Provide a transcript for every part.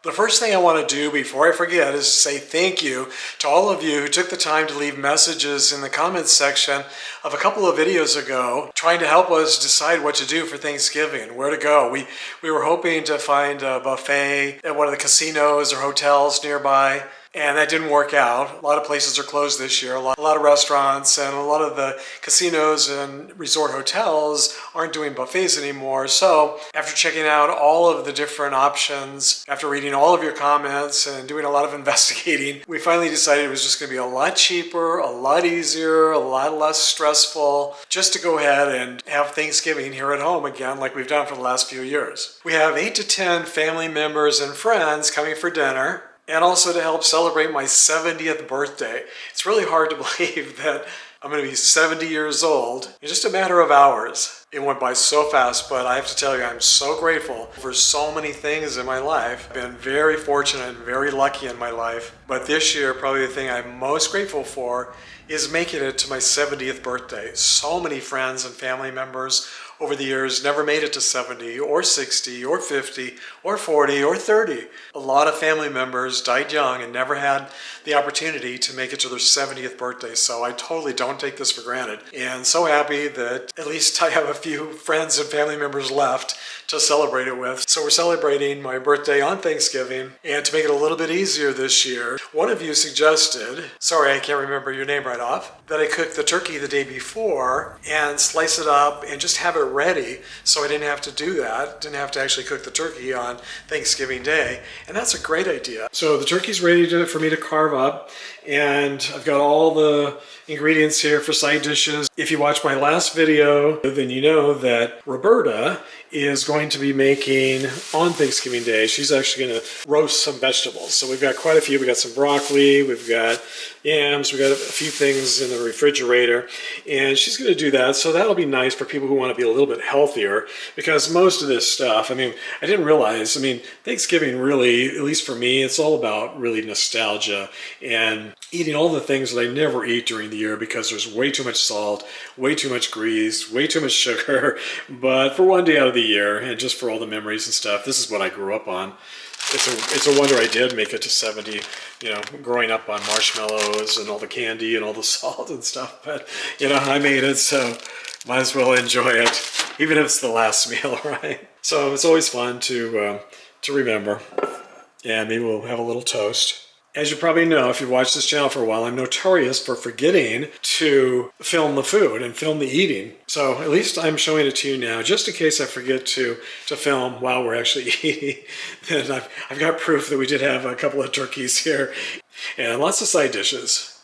The first thing I want to do before I forget is to say thank you to all of you who took the time to leave messages in the comments section of a couple of videos ago trying to help us decide what to do for Thanksgiving, where to go. We were hoping to find a buffet at one of the casinos or hotels nearby, and that didn't work out. A lot of places are closed this year. A lot of restaurants and a lot of the casinos and resort hotels aren't doing buffets anymore. So after checking out all of the different options, after reading all of your comments and doing a lot of investigating, we finally decided it was just going to be a lot cheaper, a lot easier, a lot less stressful, just to go ahead and have Thanksgiving here at home again like we've done for the last few years. We have 8 to 10 family members and friends coming for dinner, and also to help celebrate my 70th birthday. It's really hard to believe that I'm going to be 70 years old in just a matter of hours. It went by so fast, but I have to tell you, I'm so grateful for so many things in my life. I've been very fortunate and very lucky in my life. But this year, probably the thing I'm most grateful for is making it to my 70th birthday. So many friends and family members over the years never made it to 70 or 60 or 50 or 40 or 30. A lot of family members died young and never had the opportunity to make it to their 70th birthday. So I totally don't take this for granted. And so happy that at least I have a few friends and family members left to celebrate it with. So we're celebrating my birthday on Thanksgiving, and to make it a little bit easier this year, one of you suggested, sorry I can't remember your name right off, that I cook the turkey the day before and slice it up and just have it ready so I didn't have to do that, didn't have to actually cook the turkey on Thanksgiving Day, and that's a great idea. So the turkey's ready for me to carve up, and I've got all the ingredients here for side dishes. If you watched my last video, then you know that Roberta is going to be making on Thanksgiving Day. She's actually going to roast some vegetables. So we've got quite a few. We've got some broccoli, we've got yams, we've got a few things in the refrigerator, and she's going to do that. So that'll be nice for people who want to be a little bit healthier, because most of this stuff, I didn't realize, Thanksgiving really, at least for me, it's all about really nostalgia and eating all the things that I never eat during the year because there's way too much salt, way too much grease, way too much sugar. But for one day out of the year, and just for all the memories and stuff, this is what I grew up on. It's a wonder I did make it to 70, growing up on marshmallows and all the candy and all the salt and stuff. But, I made it, so might as well enjoy it, even if it's the last meal, right? So it's always fun to remember. And maybe we'll have a little toast. As you probably know, if you've watched this channel for a while, I'm notorious for forgetting to film the food and film the eating. So at least I'm showing it to you now, just in case I forget to film while we're actually eating. Then I've got proof that we did have a couple of turkeys here and lots of side dishes.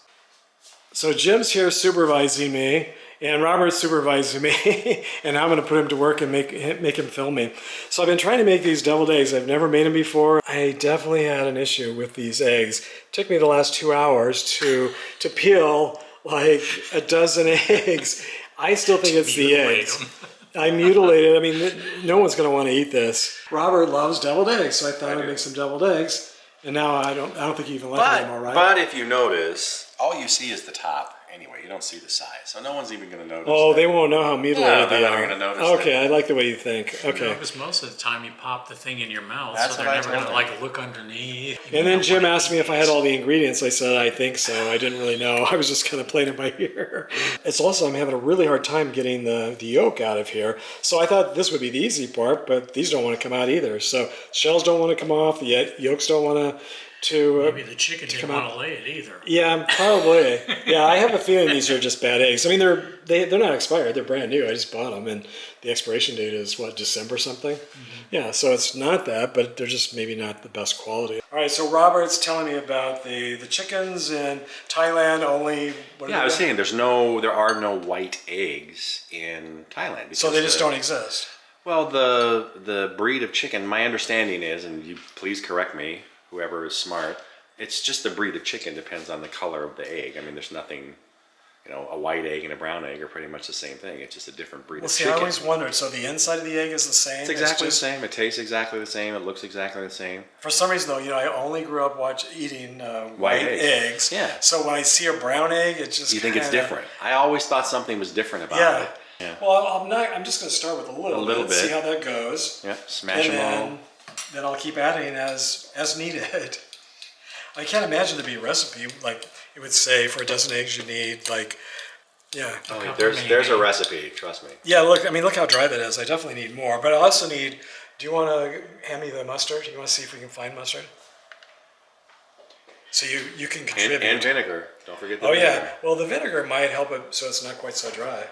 So Jim's here supervising me, and Robert's supervising me, and I'm going to put him to work and make him film me. So I've been trying to make these deviled eggs. I've never made them before. I definitely had an issue with these eggs. It took me the last 2 hours to peel like a dozen eggs. I still think it's the eggs. I mutilated. No one's going to want to eat this. Robert loves deviled eggs, so I thought I'd make some deviled eggs. And now I don't think you even like it anymore, right? But if you notice, all you see is the top. Anyway, you don't see the size, so no one's even going to notice. Oh, they won't know how mutilated they are. They're not going to notice. Okay, I like the way you think. Okay. Because most of the time you pop the thing in your mouth, That's so they're never going to look underneath. And then Jim asked me if I had all the ingredients. I said I think so. I didn't really know. I was just kind of playing it by ear. It's also, I'm having a really hard time getting the yolk out of here. So I thought this would be the easy part, but these don't want to come out either. So shells don't want to come off. The yolks don't want to maybe the chicken didn't want to lay it either. Yeah, probably. Yeah, I have a feeling these are just bad eggs. They're not expired. They're brand new. I just bought them, and the expiration date is December something. Mm-hmm. Yeah, so it's not that, but they're just maybe not the best quality. All right, so Robert's telling me about the chickens in Thailand only. I was saying there are no white eggs in Thailand. So they just don't exist. Well, the breed of chicken, my understanding is, and you please correct me, whoever is smart, it's just the breed of chicken depends on the color of the egg. There's nothing, a white egg and a brown egg are pretty much the same thing. It's just a different breed of chicken. I always wondered, so the inside of the egg is the same? It's exactly the same. It tastes exactly the same. It looks exactly the same. For some reason, though, I only grew up eating white eggs. Yeah. So when I see a brown egg, it just You think it's different. I always thought something was different about it. Yeah. Well, I'm just going to start with a little bit. See how that goes. Yeah. Smash them all. that I'll keep adding as needed. I can't imagine there'd be a recipe like it would say for a dozen eggs you need like, yeah. Oh, there's a recipe. Trust me. Yeah, look, I mean, look how dry that is. I definitely need more, but I also need, do you want to hand me the mustard? You want to see if we can find mustard? So you can contribute. And vinegar. Don't forget the Oh vinegar. yeah, well the vinegar might help it so it's not quite so dry.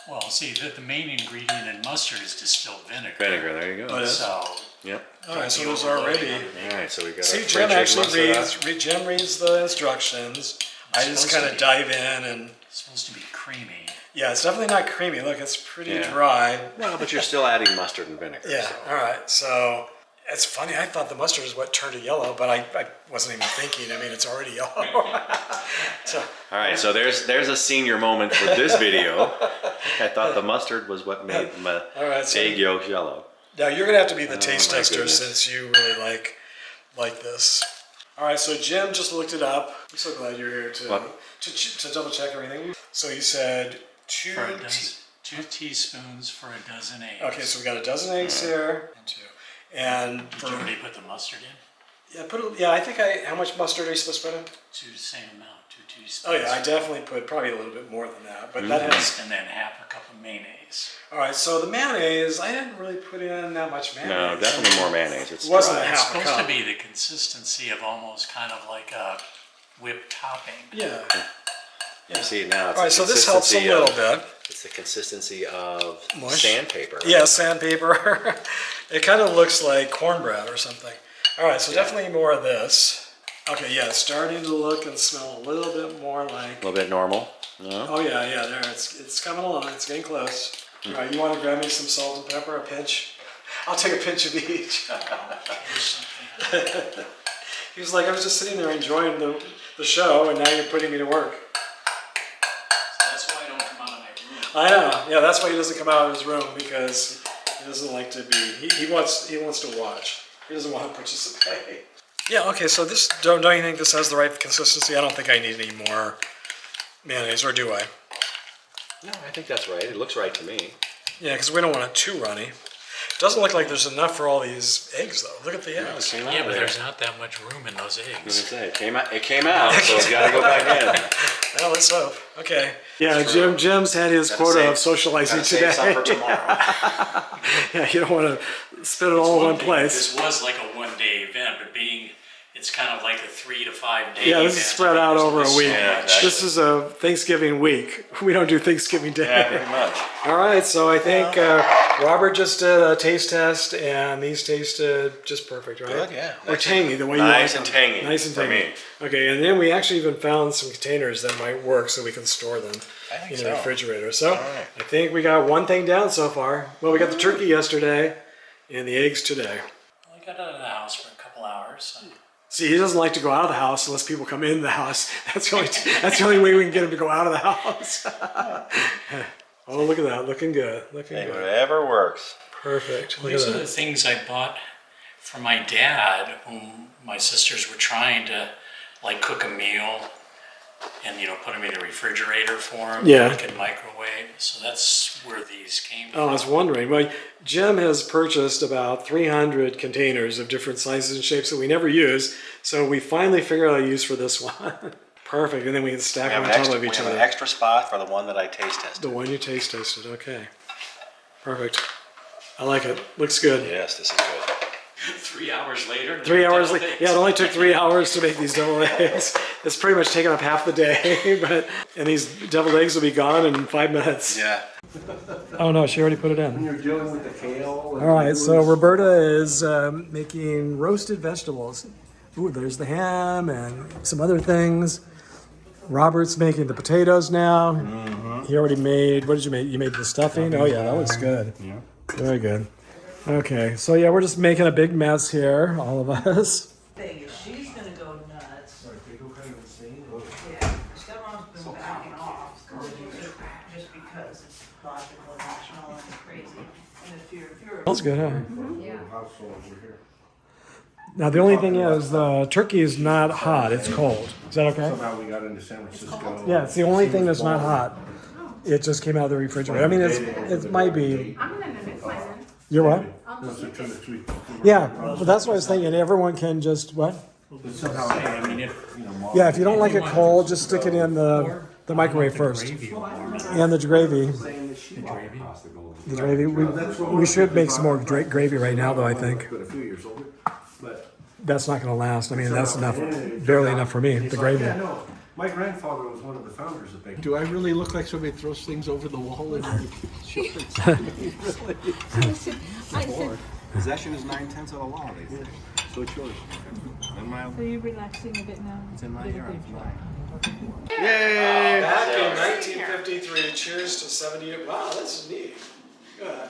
Well, see, the main ingredient in mustard is distilled vinegar. Vinegar. There you go. Oh, it is? So, Yep. All right, so be there's overloading already. on the All right. So we got. See, our Jim French egg actually mustard. Jim reads the instructions. I just supposed kind to of be. dive in and It's supposed to be creamy. yeah, it's definitely not creamy. Look, it's pretty Yeah. dry. Well, but you're still adding mustard and vinegar. Yeah. So. All right. So it's funny. I thought the mustard is what turned it yellow, but I wasn't even thinking. I mean, it's already yellow. So All right. So there's a senior moment for this video. I thought the mustard was what made my all right. So egg yolk yellow. now you're gonna have to be the taste my tester goodness. since you really like this. All right. So Jim just looked it up. I'm so glad you're here What? to double check everything. So you said two. For a dozen, 2 teaspoons for a dozen eggs. Okay, so we got a dozen eggs here, and two, and Did for you already put the mustard in? I think how much mustard are you supposed to put in? 2 the same amount, 2 Oh teaspoons. yeah, I definitely put probably a little bit more than that, but that has. And then half a cup of mayonnaise. All right, so the mayonnaise, I didn't really put in that much mayonnaise. No, definitely more mayonnaise. It's It wasn't dry. a It's half a supposed cup. to be the consistency of almost kind of like a whipped topping. Yeah. You see it now. It's All right, the so this helps a consistency little of- bit. It's the consistency of Mush? sandpaper. Yeah, sandpaper. It kind of looks like cornbread or something. All right, so definitely more of this. Okay, yeah, it's starting to look and smell a little bit more like. A little bit normal. No? Oh yeah, there. It's coming along. It's getting close. All right, you want to grab me some salt and pepper, a pinch? I'll take a pinch of each. He was like, I was just sitting there enjoying the show, and now you're putting me to work. That's why I don't come out of my room. I know. Yeah, that's why he doesn't come out of his room because he doesn't like to be. He wants to watch. He doesn't want to participate. Yeah. Okay. So this don't you think this has the right consistency? I don't think I need any more mayonnaise, or do I? No, I think that's right. It looks right to me. Yeah, because we don't want it too runny. Doesn't look like there's enough for all these eggs, though. Look at the eggs. It came out Yeah, but there. there's not that much room in those I was gonna eggs. say, it came out, so it's got to go back in. Well, let's hope. Okay. Yeah, Jim's had his Gotta quota save- of socializing gotta save some for today. tomorrow. Yeah, you don't want to spit it all in one place. This was like a one-day event, but it's kind of like a 3 to 5 day Yeah, event. this is spread out over a week. Yeah, exactly. This is a Thanksgiving week. We don't do Thanksgiving Day. Yeah, pretty much. All right, so I think Robert just did a taste test, and these tasted just perfect, right? Good, yeah. Or tangy, the way you Nice like and them. tangy Nice and for tangy. me. Okay, and then we actually even found some containers that might work, so we can store them I think in so. the refrigerator. So right. I think we got one thing down so far. Well, we got the turkey yesterday, and the eggs today. I got out of the house for a couple hours. See, he doesn't like to go out of the house unless people come in the house. That's the only way we can get him to go out of the house. Oh, look at that. Looking good. Looking Hey, good. whatever works. Perfect. Look These at are the that. things I bought for my dad, whom my sisters were trying to like cook a meal and put them in the refrigerator for him. Yeah. Like in microwave. So that's where these came Oh, I from. was wondering. Well, Jim has purchased about 300 containers of different sizes and shapes that we never use. So we finally figured out a use for this one. Perfect. And then we can stack them on top of each other. extra spot for the one that I taste tested. The one you taste tested. Okay. Perfect. I like it. Looks good. Yes, this is good. 3 hours later. 3 hours double later. eggs. Yeah, it only took 3 hours to make these deviled eggs. It's pretty much taken up half the day, and these deviled eggs will be gone in 5 minutes. Yeah. Oh no, she already put it in. You're dealing with the kale. All right, so Roberta is making roasted vegetables. Ooh, there's the ham and some other things. Robert's making the potatoes now. He already made, what did you make? You made the stuffing? Oh yeah, that looks good. Yeah. Very good. Okay, so yeah, we're just making a big mess here, all of us. Thing is, she's gonna go nuts. Yeah, stepmom's been backing off just because it's logical, rational, and crazy. And if you're Smells good, huh? Now the only thing is the turkey is not hot, it's cold. Is that okay? Somehow we got into San Francisco. Yeah, it's the only thing that's not hot. It just came out of the refrigerator. I mean, it might be. I'm gonna mix mine in. You're what? I'll No, so turn the three. Yeah, but that's what I was thinking. Everyone can just, what? But somehow, I mean, if you know, Yeah, if you don't like you it want cold, just stick it in the or microwave the first. gravy warm it. And the gravy. The gravy. The gravy. We should make some more gravy right now, though, I think. But a few years older, but. That's not going to last. I mean, that's enough, barely enough for me, the gravy. Yeah, no, my grandfather was one of the founders of Bacon. Do I really look like somebody throws things over the wall in shorts? I said, Possession is 9/10 of the law, they say. So it's yours. In my, are you relaxing a bit now? it's in my ear, I'm fine. Yay! Back in 1953, cheers to 70 years. Wow, that's neat. Good.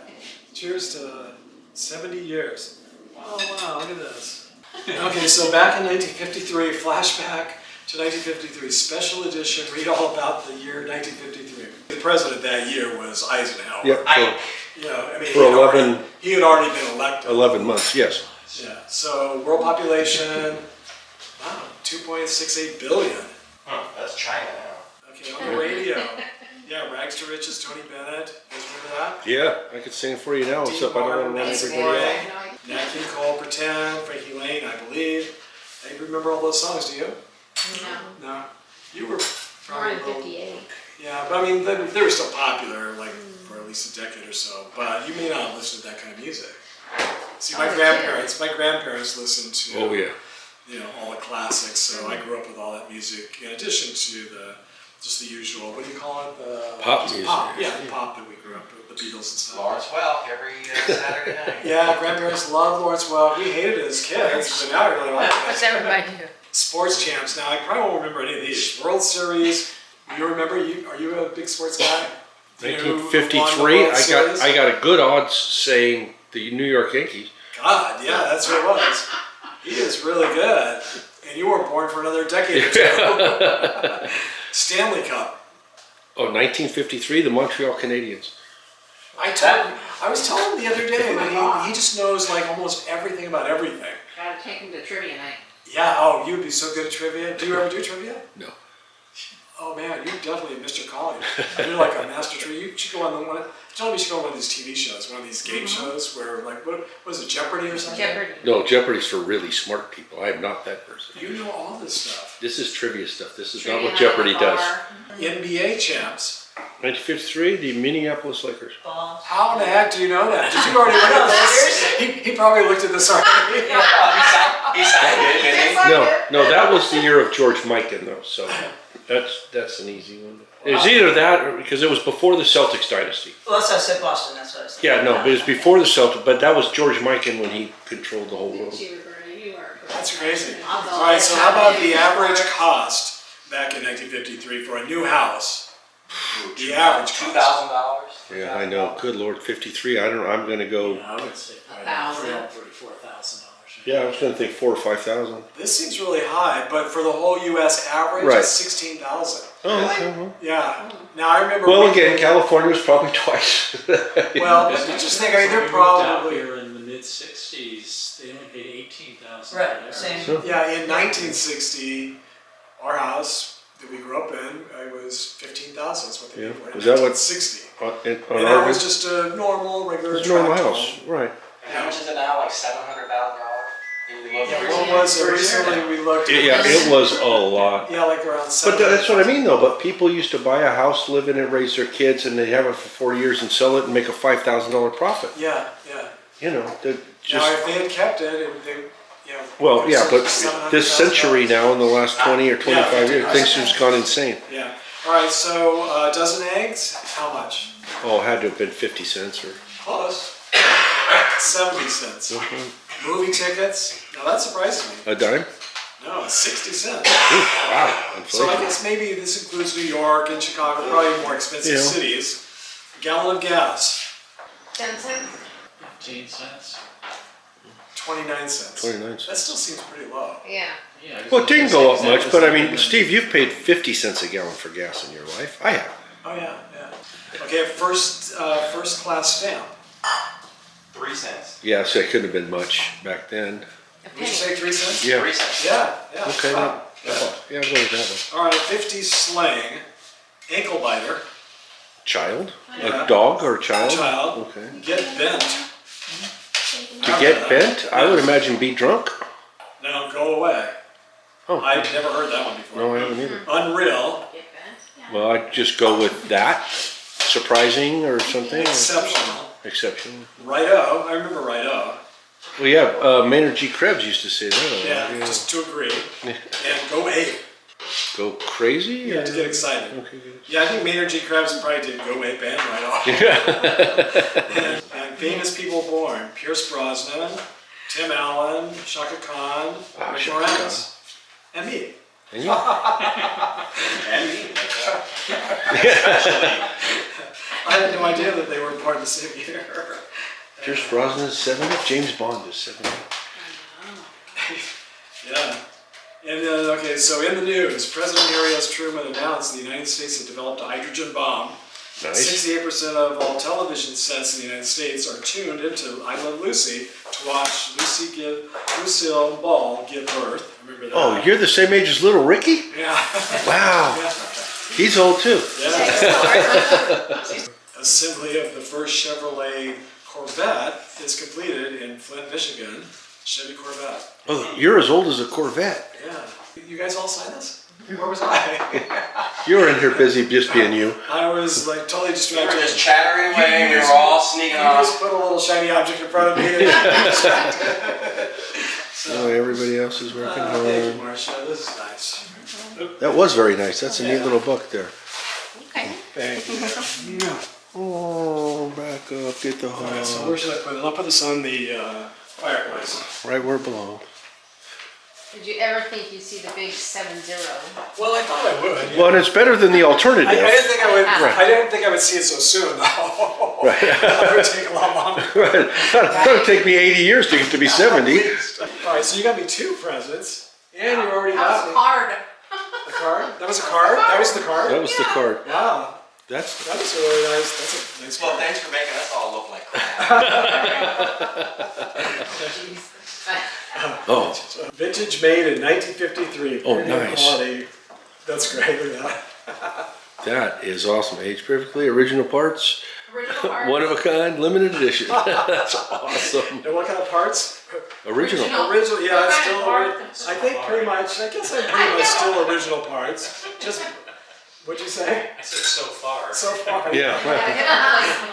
Cheers to 70 years. Wow, wow, look at this. Okay, so back in 1953, flashback to 1953, special edition, read all about the year 1953. The president that year was Eisenhower. Yeah, I mean, for 11 he had already been elected. 11 months, yes. Yeah, so world population, wow, 2.68 billion. That's China now. Okay, on the radio. Yeah, Rags to Riches, Tony Bennett. You guys remember that? Yeah, I could sing it for you now, except I don't want to run everybody out. Nat King Cole, Pretend, Frankie Lane, I Believe. You remember all those songs, do you? No, No. You were more probably than a little- 58. Yeah, but I mean, they were still popular, like, for at least a decade or so. But you may not listen to that kind of music. See, my Oh, grandparents listened to, Oh, yeah. All the classics. So I grew up with all that music, in addition to just the usual, what do you call it? The Pop music. Pop, yeah, the pop that we grew up with, the Beatles and stuff. Lawrence Welk every Saturday night. Yeah, grandparents loved Lawrence Welk. We hated it as kids, but now I really like What's it. that remind you? Sports champs. Now I probably won't remember any of these. World Series. You remember? Are you a big sports guy? Do you know who won the 1953, World Series? I got a good odds saying the New York Yankees. God, yeah, that's who it was. He is really good. And you weren't born for another decade or two. Stanley Cup. Oh, 1953, the Montreal Canadiens. I was telling him the other day that he just knows like almost everything about everything. Gotta take him to trivia night. Yeah, oh, you'd be so good at trivia. Do you ever do trivia? No. Oh man, you're definitely a Mr. Collins. You're like a master trivia. You should go on one. Tell me you should go on one of these TV shows, one of these game shows where like what was it, Jeopardy or something? Jeopardy. No, Jeopardy's for really smart people. I am not that person. You know all this stuff. This is trivia stuff. This is Trivia not what night Jeopardy at the does. bar. NBA champs. 1953, the Minneapolis Lakers. Balls. How in the heck do you know that? Did you already look at this? He probably looked at this already. He signed it, didn't he? No, that was the year of George Mikan, though. So that's an easy one. It was either that or because it was before the Celtics dynasty. Well, that's what I said Boston, that's what I said. Yeah, no, but it was before the Celtics. But that was George Mikan when he controlled the whole world. You were Bernie, you are. That's crazy. I'll go. All right, so how about the average cost back in 1953 for a new house? The average cost. $2,000. Yeah, I know. Good Lord, 53. I don't know. I'm gonna go. I would say probably $1,000. $34,000. Yeah, I was gonna think 4,000 or 5,000. This seems really high, but for the whole U.S. average, Right. it's 16,000. Oh, okay. Well, Yeah. Now I remember. well, we- again, California was probably twice. Well, but you just think, I mean, they're When we moved out probably. here in the mid-60s, they only paid $18,000. Right, same. So- Yeah, in 1960, our house that we grew up in, it was 15,000. That's what they Yeah. paid for it. Was that what- 60? on And our that was vid- just a normal, regular. it was a normal tract house, home. right? How much is it now? Like $700,000? Yeah, what was it? Recently we looked at. Yeah, it was a lot. Yeah, like around But 7. that's what I mean, though. But people used to buy a house, live in it, raise their kids, and they have it for 40 years and sell it and make a $5,000 profit. Yeah, yeah. You know, they're Now, just if they had kept it, they, well, yeah. But $700,000. this century now, in the last 20 or 25 years, things have just gone insane. Yeah. All right. So a dozen eggs. How much? Oh, it had to have been 50 cents or. Close. 70 cents. Movie tickets. Now that surprises me. A dime? No, 60 cents. Wow, So I inflation. guess maybe this includes New York and Chicago, probably more expensive Yeah. cities. A gallon of gas, 10 cents? 15 cents. 29 cents. 29 cents. That still seems pretty low. Yeah. Yeah. Well, it didn't go up much, but I mean, Steve, you've paid 50 cents a gallon for gas in your life. I have. Oh yeah, yeah. Okay, first class stamp. 3 cents. Yeah, so it couldn't have been much back then. A Would you penny. say 3 cents? Yeah. 3 cents. Yeah, yeah. Okay, Wow. yeah, I'll go with that one. All right, 50 slang, ankle biter, Child? Yeah. A dog or a child? child, Okay. get bent. To get bent, I would imagine be drunk. No, go away. Oh, I've never heard that one before. no, I haven't either. Unreal, Get bent. Yeah. Well, I'd just go with that. Surprising or something. exceptional. Exception. Righto, I remember righto. Well, yeah, Maynard G. Krebs used to say that. a lot, Yeah, just to agree. And go ape. Go crazy? Yeah, to get excited. Okay, good. Yeah, I think Maynard G. Krebs probably did go ape and righto. and famous people born: Pierce Brosnan, Tim Allen, Shaka Khan, Rick Shaka Moranis, and me. And you? I had no idea that they were part of the same year. Pierce Brosnan is 70. James Bond is 70. Yeah. And okay, so in the news, President Harry S. Truman announced the United States had developed a hydrogen bomb. Nice. 68% of all television sets in the United States are tuned into I Love Lucy to watch Lucille Ball give birth. Remember that? Oh, you're the same age as Little Ricky? Yeah. Wow. Yeah. He's old too. Assembly of the first Chevrolet Corvette is completed in Flint, Michigan. Chevy Corvette. Oh, you're as old as a Corvette. Yeah. You guys all sign this? Where was I? You were in here busy just being you. I was like totally We distracted. were just chattering away, we were just- all sneaking You off. just put a little shiny object in front of me. And Oh, everybody else is working thank you, hard. Marcia. This is nice. That was very nice. That's a neat little book there. Okay. Thank you. Oh, back up, get the Alright, so hog. where should I put it? I'll put this on the fireplace. Right where it belongs. Did you ever think you'd see the big 7-0? Well, I thought I would. Yeah. Well, and it's better than the alternative. I didn't think I would. Right. I didn't think I would see it so soon, though. Right. That would take a lot longer. Right. It would take me 80 years to get to be 70. All right, so you got me 2 presents, and you already That got was me hard. a card. That was a card. That was the card. That was the card. Wow, That's that was really nice. That's a nice Well, card. thanks for making us all look like crap. oh, Vintage made in 1953. Oh, Premium nice. Quality. That's great. Look at that. that is awesome. Aged perfectly, original parts, Original art. one of a kind, limited edition. That's awesome. And what kind of parts? Original. Original. Yeah, it's What kind still. of parts? I think pretty much. I guess I'm pretty much still original parts. Just. What'd you say? I said so far. So far. Yeah. Right.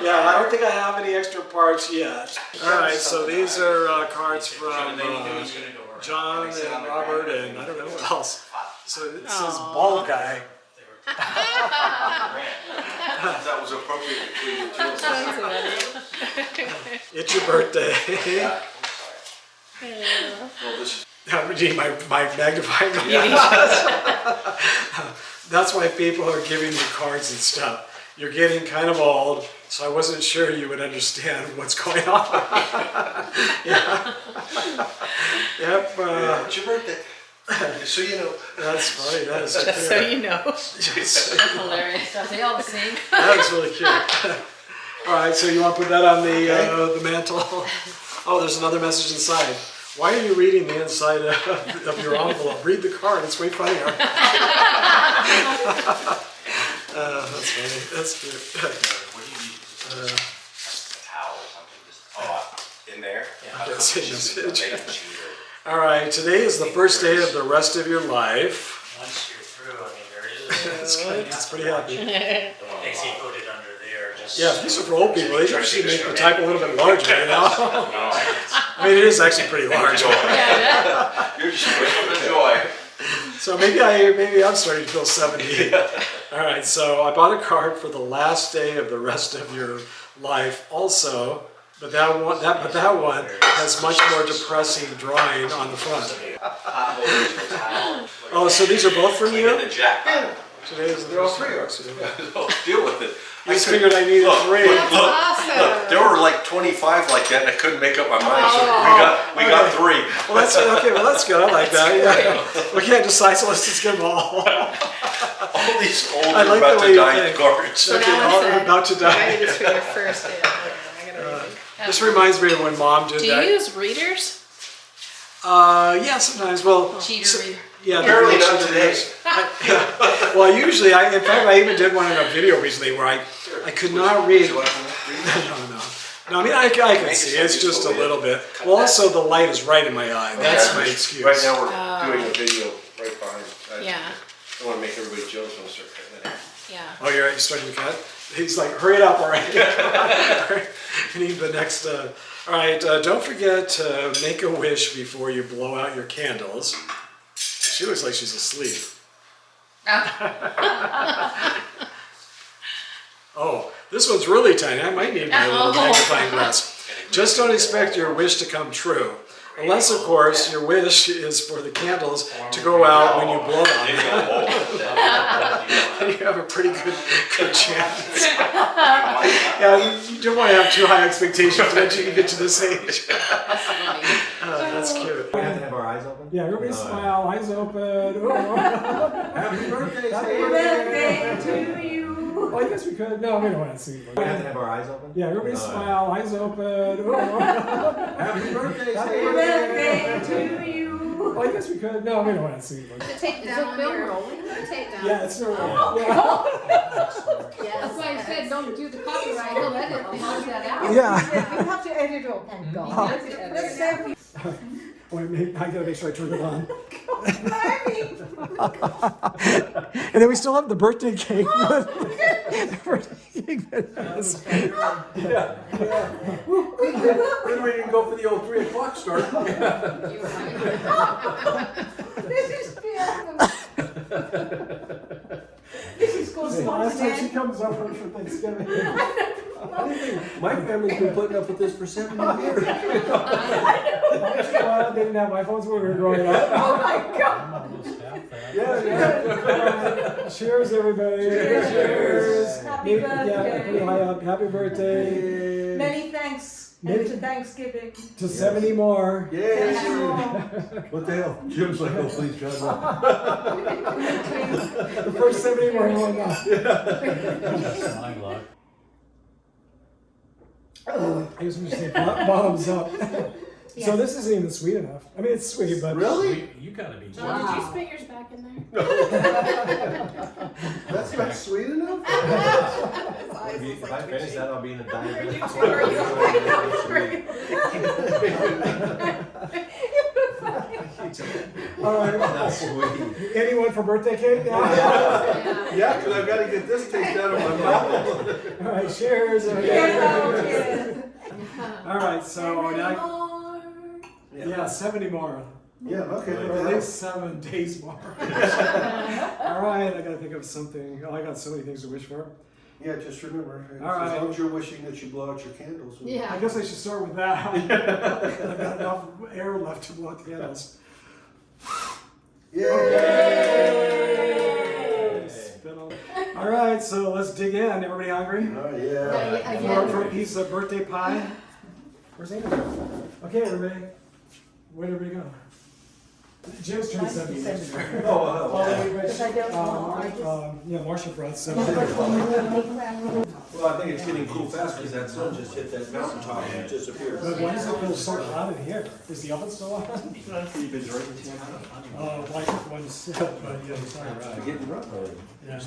Yeah, I don't think I have any extra parts yet. All right, so these are cards from John and Robert and I don't know what else. So this is Ball Guy. That was appropriate between the two of us. It's your birthday. Well, this I need my magnifying glass. That's why people are giving you cards and stuff. You're getting kind of old, so I wasn't sure you would understand what's going on. Yeah. Yep. it's your birthday. So you know. That's funny. That is true. So you know. That's hilarious. Are they all the same? That is really cute. All right, so you want to put that on the mantle? Oh, there's another message inside. Why are you reading the inside of your envelope? Read the card. It's way funnier. That's funny. That's cute. What do you need? A towel or something? Just in there? That's it, that's it. Make it cheaper. All right, today is the first day of the rest of your life. Once you're through, I mean, there is. It's good. It's pretty happy. Daisy put it under there, just. Yeah, these are for old people. They should make the type a little bit larger, you know? I mean, it is actually pretty large. You're just wishing for joy. So maybe I'm starting to feel 70. All right, so I bought a card for the last day of the rest of your life also, but that one has much more depressing drawing on the front. Oh, so these are both from Get you? the jackpot. They're all 3 bucks. Deal with it. I just figured I needed 3. Look, there were like 25 like that, and I couldn't make up my mind, so we got 3. Well, that's okay. Well, that's good. I like that. Yeah. We can't decide, so let's just get them all. All these older, I like the about way to you die think. cards. Okay, all are about to die. This for your first day. I gotta read it. This reminds me of when Mom did Do you that. use readers? Yeah, sometimes. Well, Cheater reader. yeah. Apparently the not cheater today. readers. Well, usually, in fact, I even did one in a video recently where I could not read. No. No, I mean, I can see. It's just a little bit. Well, also the light is right in my eye. That's my excuse. Right now, we're doing a video right behind. Yeah. I want to make everybody jealous when I start cutting it out. Yeah. Oh, you're starting to cut? He's like, hurry it up already. We need the next. All right, don't forget to make a wish before you blow out your candles. She looks like she's asleep. Oh, this one's really tiny. I might need my little magnifying glass. Just don't expect your wish to come true. Unless, of course, your wish is for the candles to go out when you blow them. Then you have a pretty good chance. Yeah, you don't want to have too high expectations once you get to this age. That's cute. We have to have our eyes open? Yeah, everybody smile, eyes open. Oh. Happy birthday, Happy birthday to you. Oh, I guess we could. No, we don't want to see. We have to have our eyes open? Yeah, everybody smile, eyes open. Oh. Happy birthday, Happy birthday to you. Oh, I guess we could. No, we don't want to see. Tape down on your tape down. Yeah, it's still yeah. That's why I said don't do the copyright. He'll edit that out. Yeah. You have to edit it all. Thank God. Wait, I gotta make sure I turn it on. And then we still have the birthday cake. The birthday cake. Yeah. Then we can go for the old 3 o'clock start. This is This is called The last time she comes over for Thanksgiving. My family's been putting up with this for 70 years. They didn't have iPhones when we were growing up. Oh my God. Yeah. Cheers, everybody. Cheers. Happy Yeah, birthday. pretty high up. Happy birthday. Many thanks. Many- And to Thanksgiving. To 70 more. Yes. Thank What the hell? Jim's like, oh, please, shut up. The first 70 more going up. I was going to say bottoms up. So this isn't even sweet enough. I mean, it's sweet, but Really? You gotta be. John, did you spit yours back in there? That's not sweet enough? If I finish that, I'll be in a diet. all right. Not sweet. Anyone for birthday cake? Yeah, because I've got to get this taste out of my mouth. All right, cheers. you. All right, so now, yeah, 70 more. Yeah, okay. Or at least 7 days more. All right, I gotta think of something. Oh, I got so many things to wish for. Yeah, just remember, All right. as long as you're wishing that you blow out your candles. Yeah. I guess I should start with that. I've got enough air left to blow out the candles. All right, so let's dig in. Everybody hungry? Oh, yeah. For a piece of birthday pie? Where's Amy? Okay, everybody. Where'd everybody go? Jim's turned 70 next year. Oh, Yeah, Marcia brought some. well, I think it's getting cool fast because that sun just hit that mountaintop and it disappeared. But why does it feel so hot in here? Is the oven still on? You've been drinking too much. Like one's, but yeah, it's all right. Getting rough already. Yeah.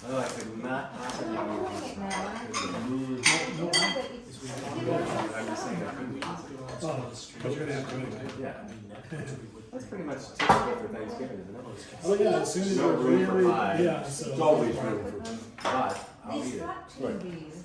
Oh, I could not possibly move. Oh, but you're gonna have to anyway. Yeah. That's pretty much typical for Thanksgiving, isn't it? Oh yeah, as soon as No you're room for really, pie. yeah, so. It's always room for But I'll eat it. Got 2 of these.